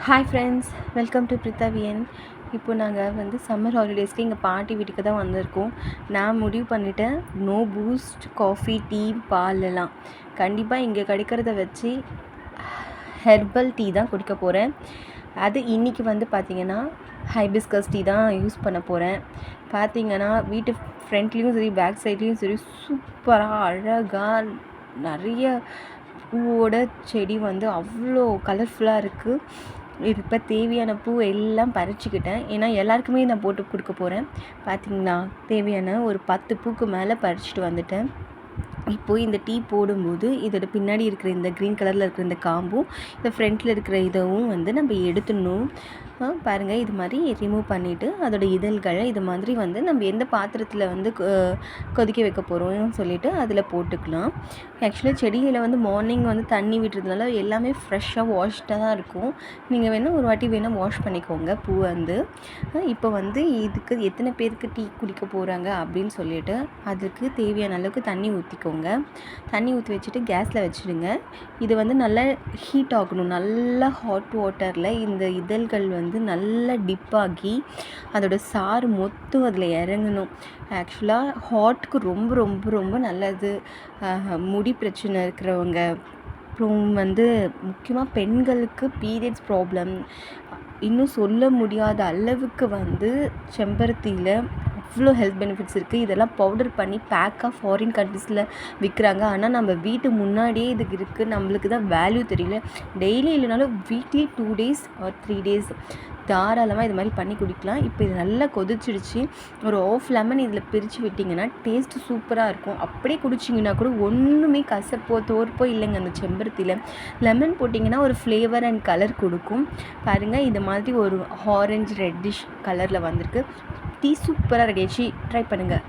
Hi friends, welcome to பிரித்தாவியன். இப்போ நாங்கள் வந்து சம்மர் ஹாலிடேஸ்க்கு எங்கள் பாட்டி வீட்டுக்கு தான் வந்திருக்கோம். நான் முடிவு பண்ணிட்டேன், நோ பூஸ்ட், காஃபி, டீ, பாலெல்லாம் கண்டிப்பாக இங்கே கிடைக்கிறத வச்சு ஹெர்பல் டீ தான் குடிக்க போகிறேன். அது இன்றைக்கி வந்து பார்த்திங்கன்னா ஹைபிஸ்கஸ் டீ தான் யூஸ் பண்ண போகிறேன். பார்த்திங்கன்னா வீட்டு ஃப்ரண்ட்லேயும் சரி பேக் சைட்லேயும் சரி சூப்பராக அழகாக நிறைய பூவோட செடி வந்து அவ்வளோ கலர்ஃபுல்லாக இருக்குது. இது இப்போ தேவையான பூ எல்லாம் பறிச்சுக்கிட்டேன், ஏன்னா எல்லாருக்குமே நான் போட்டு கொடுக்க போகிறேன். பார்த்திங்களா, தேவையான ஒரு 10 பூக்கு மேலே பறிச்சுட்டு வந்துட்டேன். இப்போது இந்த டீ போடும்போது இதோட பின்னாடி இருக்கிற இந்த க்ரீன் கலரில் இருக்கிற இந்த காம்பும் இந்த ஃப்ரண்ட்டில் இருக்கிற இதவும் வந்து நம்ம எடுத்துடணும். பாருங்கள், இது மாதிரி ரிமூவ் பண்ணிவிட்டு அதோட இதழ்களை இது மாதிரி வந்து நம்ம எந்த பாத்திரத்தில் வந்து கொதிக்க வைக்க போகிறோம்னு சொல்லிவிட்டு அதில் போட்டுக்கலாம். ஆக்சுவலாக செடியில் வந்து மார்னிங் வந்து தண்ணி விட்டுறதுனால எல்லாமே ஃப்ரெஷ்ஷாக வாஷ்டாக தான் இருக்கும். நீங்கள் வேணால் ஒரு வாட்டி வேணால் வாஷ் பண்ணிக்கோங்க பூ வந்து. இப்போ வந்து இதுக்கு எத்தனை பேருக்கு டீ குடிக்க போகிறாங்க அப்படின்னு சொல்லிவிட்டு அதுக்கு தேவையான அளவுக்கு தண்ணி ஊற்றிக்கோங்க. தண்ணி ஊற்றி வச்சுட்டு கேஸில் வச்சுடுங்க. இது வந்து நல்லா ஹீட் ஆகணும். நல்லா ஹாட் வாட்டரில் இந்த இதழ்கள் வந்து நல்லா டிப்பாகி அதோடய சாறு மொத்தம் அதில் இறங்கணும். ஆக்சுவலாக ஹார்ட்டுக்கு ரொம்ப ரொம்ப ரொம்ப நல்லது. முடி பிரச்சனை இருக்கிறவங்க, அப்புறம் வந்து முக்கியமாக பெண்களுக்கு பீரியட்ஸ் ப்ராப்ளம், இன்னும் சொல்ல முடியாத அளவுக்கு வந்து செம்பருத்தியில் அவ்வளோ ஹெல்த் பெனிஃபிட்ஸ் இருக்குது. இதெல்லாம் பவுடர் பண்ணி பேக்காக ஃபாரின் கண்ட்ரீஸில் விற்கிறாங்க. ஆனால் நம்ம வீட்டு முன்னாடியே இதுக்கு இருக்குது, நம்மளுக்கு தான் வேல்யூ தெரியல. டெய்லி இல்லைனாலும் வீக்லி 2 days or 3 days தாராளமாக இது மாதிரி பண்ணி குடிக்கலாம். இப்போ இது நல்லா கொதிச்சிடுச்சு. ஒரு ஆஃப் லெமன் இதில் பிரித்து விட்டிங்கன்னா டேஸ்ட்டு சூப்பராக இருக்கும். அப்படியே குடிச்சிங்கன்னா கூட ஒன்றுமே கசப்போ தோற்போ இல்லைங்க. அந்த செம்பருத்தியில் லெமன் போட்டிங்கன்னா ஒரு ஃப்ளேவர் அண்ட் கலர் கொடுக்கும். பாருங்கள், இது மாதிரி ஒரு ஆரஞ்சு ரெட்டிஷ் கலரில் வந்திருக்கு. டீ சூப்பராக ரெடி ஆச்சு. ட்ரை பண்ணுங்கள்.